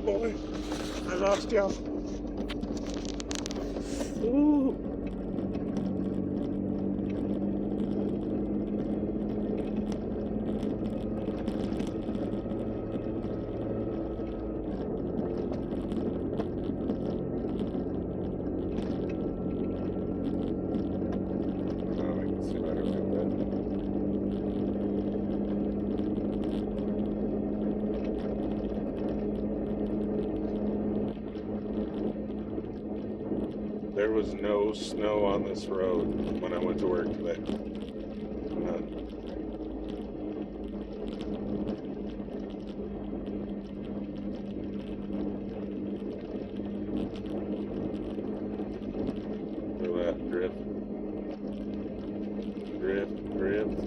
boy. I lost y'all. Ooh. Oh, I can see better like that. There was no snow on this road when I went to work today. None. drift. Drift, drift.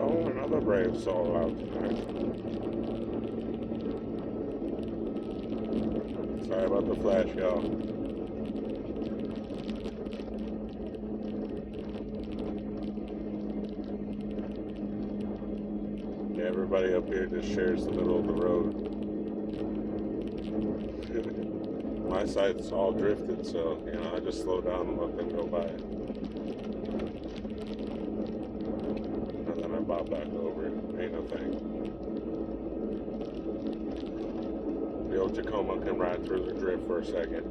Oh, another brave soul out tonight. Sorry about the flash, y'all. Yeah, everybody up here just shares the middle of the road. My side's all drifted, so, you know, I just slow down and let them go by. Bob back over. Ain't no thing. The old Tacoma can ride through the drift for a second.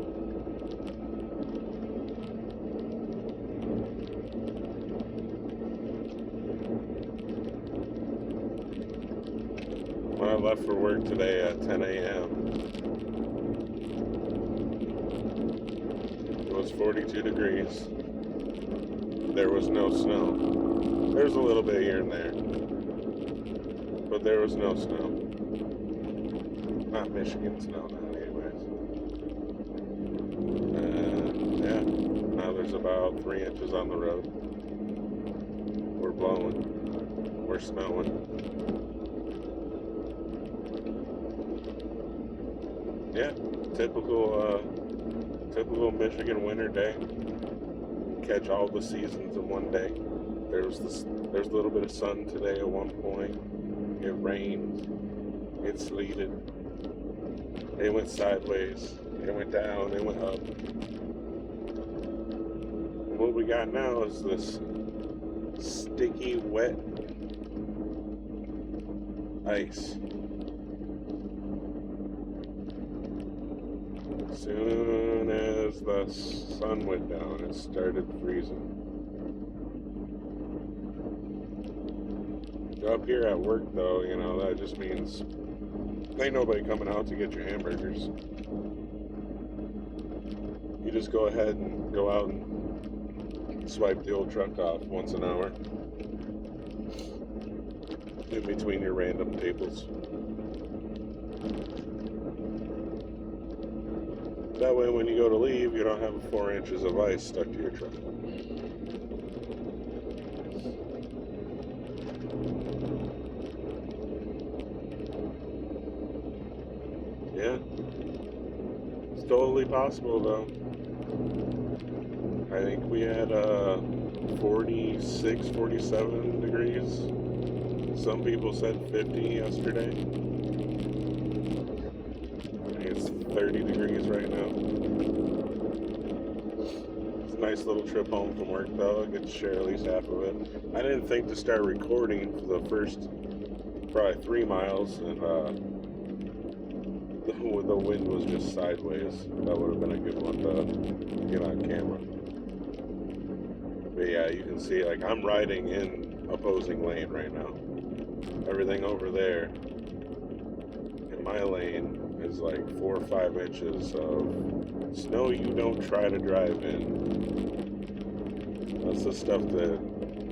When I left for work today at 10 a.m., it was 42 degrees. There was no snow. There's a little bit here and there, but there was no snow. Not Michigan snow, not anyways. And yeah, now there's about 3 inches on the road. We're blowing. We're snowing. Yeah, typical Michigan winter day. Catch all the seasons in one day. There's a little bit of sun today at one point. It rained. It sleeted. It went sideways. It went down. It went up. And what we got now is this sticky, wet ice. As soon as the sun went down, it started freezing. Up here at work, though, you know, that just means ain't nobody coming out to get your hamburgers. You just go ahead and go out and swipe the old truck off once an hour in between your random tables. That way, when you go to leave, you don't have 4 inches of ice stuck to your truck. Yeah, it's totally possible though. I think we had 46, 47 degrees. Some people said 50 yesterday. I think it's 30 degrees right now. It's a nice little trip home from work though. I get to share at least half of it. I didn't think to start recording for the first probably 3 miles, and the wind was just sideways. That would have been a good one to get on camera. But yeah, you can see, like, I'm riding in opposing lane right now. Everything over there in my lane is like 4 or 5 inches of snow you don't try to drive in. That's the stuff that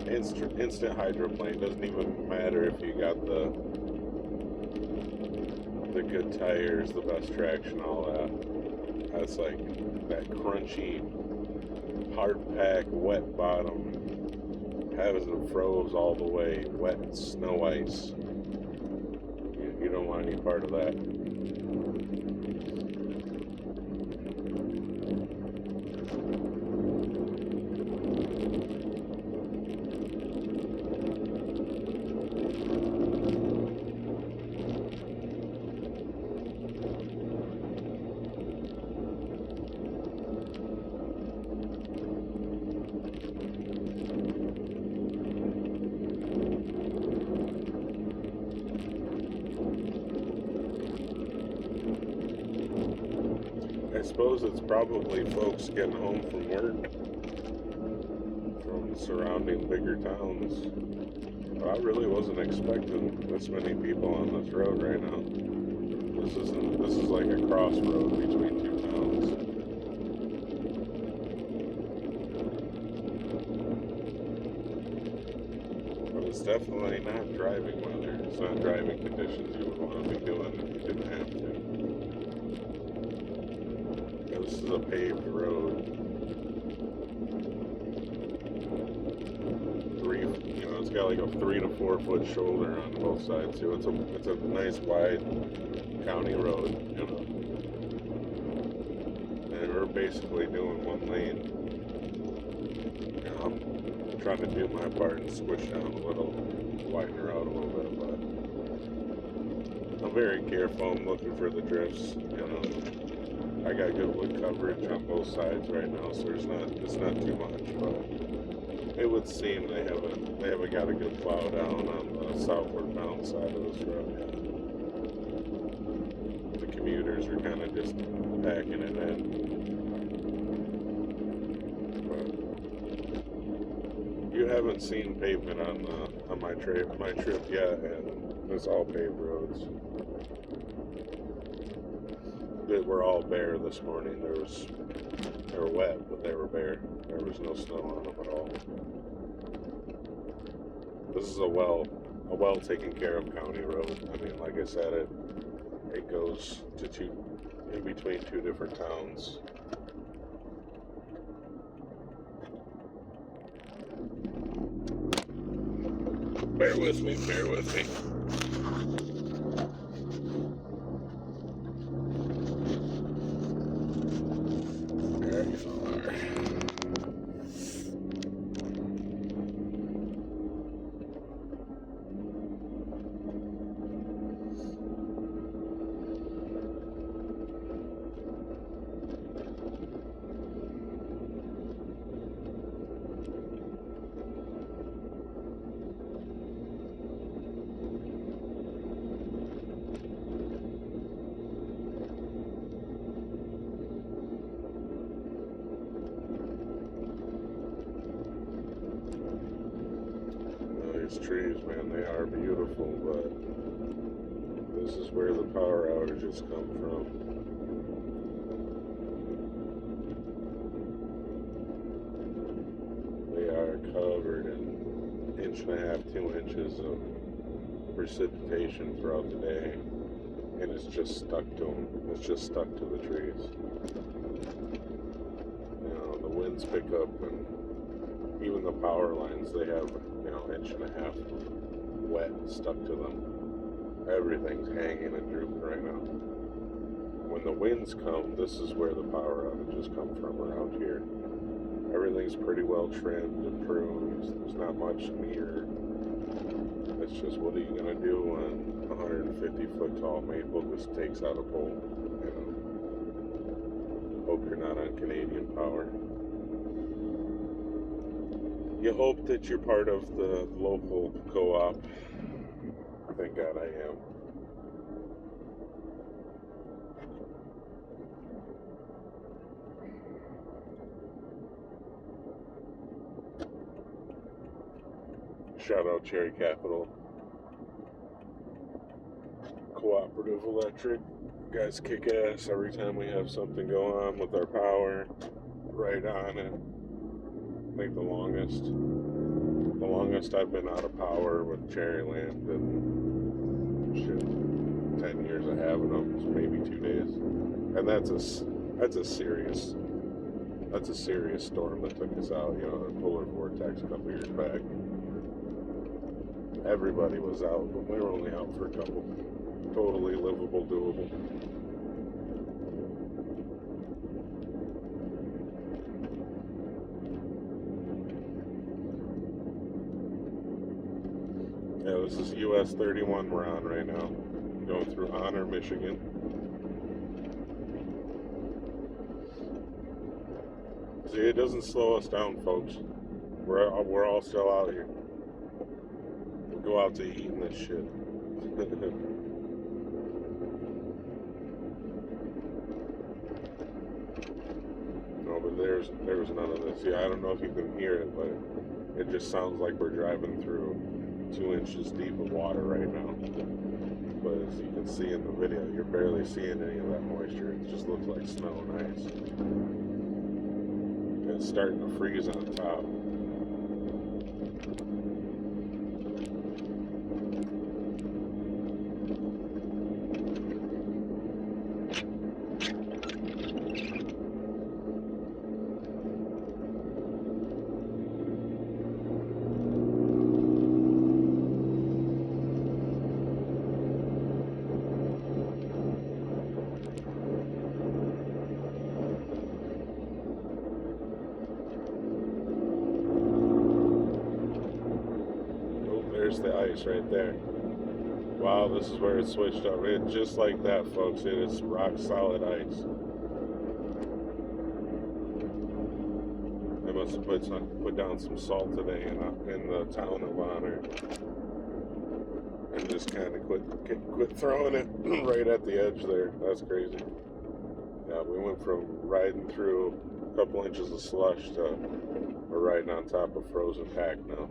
instant hydroplane. Doesn't even matter if you got the good tires, the best traction, all that. That's like that crunchy, hard pack, wet bottom. Hasn't froze all the way, wet snow ice. You don't want any part of that. suppose it's probably folks getting home from work from the surrounding bigger towns. But I really wasn't expecting this many people on this road right now. This is like a crossroad between two towns. But it's definitely not driving weather. It's not driving conditions you would want to be doing if you didn't have to. Yeah, this is a paved road. It's got like a 3 to 4 foot shoulder on both sides too. It's a nice wide county road, and we're basically doing one lane. I'm trying to do my part and squish down a little, widen her out a little bit, but I'm very careful. I'm looking for the drifts. I got good wood coverage on both sides right now, so it's not too much, but it would seem they haven't got a good plow down on the southward bound side of this road yet. The commuters are kind of just packing it in. But you haven't seen pavement on my trip yet, and it's all paved roads. They were all bare this morning. They were wet, but they were bare. There was no snow on them at all. This is a well taken care of county road. I mean, like I said, it goes in between two different towns. Bear with me. There you are. These trees, man, they are beautiful, but this is where the power outages come from. They are covered in 1.5 to 2 inches of precipitation throughout the day, and it's just stuck to them. It's just stuck to the trees. The winds pick up, and even the power lines, they have 1.5 inches wet stuck to them. Everything's hanging and drooping right now. When the winds come, this is where the power outages come from around here. Everything's pretty well trimmed and pruned. There's not much near. It's just, what are you going to do when a 150-foot tall maple just takes out a pole? Hope you're not on Canadian Power. You hope that you're part of the local co-op. Thank God I am. Shout out Cherry Capital. Cooperative Electric. You guys kick ass every time we have something go on with our power. Right on it. I think the longest I've been out of power with Cherryland and 10 years of having them is maybe 2 days, and that's a serious storm that took us out. The polar vortex a couple years back. Everybody was out, but we were only out for a couple. Totally livable, doable. Yeah, this is US 31 we're on right now, going through Honor, Michigan. See, it doesn't slow us down, folks. We're all still out here. We'll go out to eat in this shit. there was none of this. Yeah, I don't know if you can hear it, but it just sounds like we're driving through 2 inches deep of water right now. But as you can see in the video, you're barely seeing any of that moisture. It just looks like snow and ice. It's starting to freeze on top. There's the ice right there. Wow, this is where it switched up. It just like that, folks. It is rock solid ice. They must have put down some salt today in the town of Honor, and just kind of quit throwing it right at the edge there. That's crazy. Yeah, we went from riding through a couple inches of slush to we're riding on top of frozen pack now.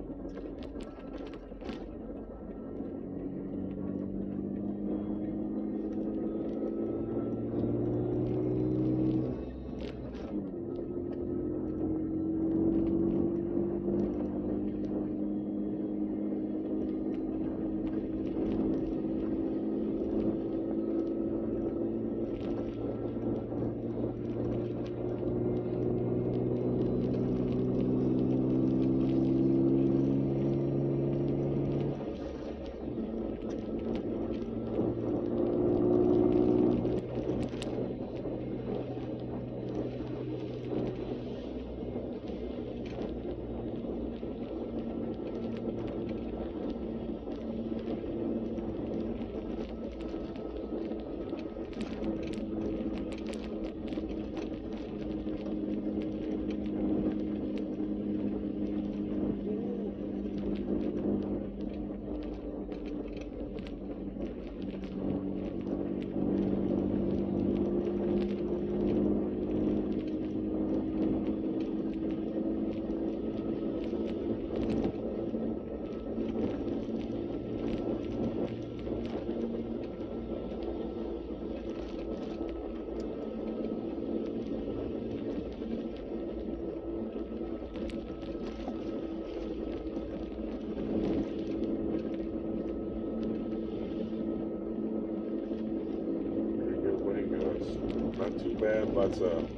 Not too bad, lots of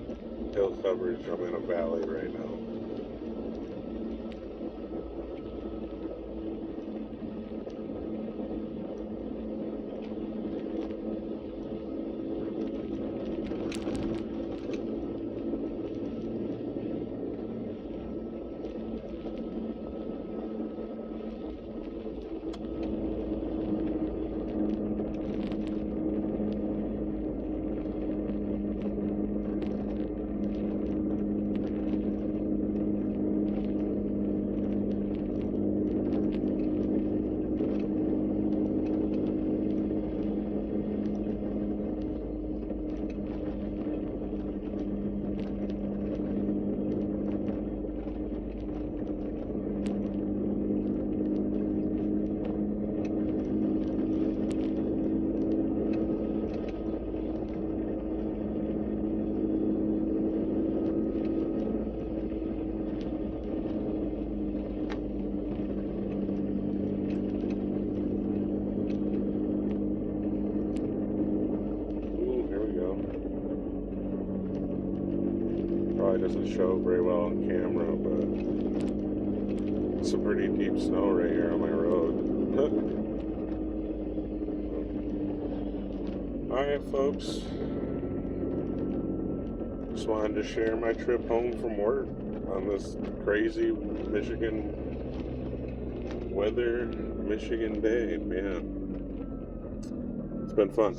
hill coverage. I'm in a valley right now. Probably doesn't show very well on camera, but it's some pretty deep snow right here on my road. Alright, folks. Just wanted to share my trip home from work on this crazy Michigan weather, Michigan day, man. It's been fun.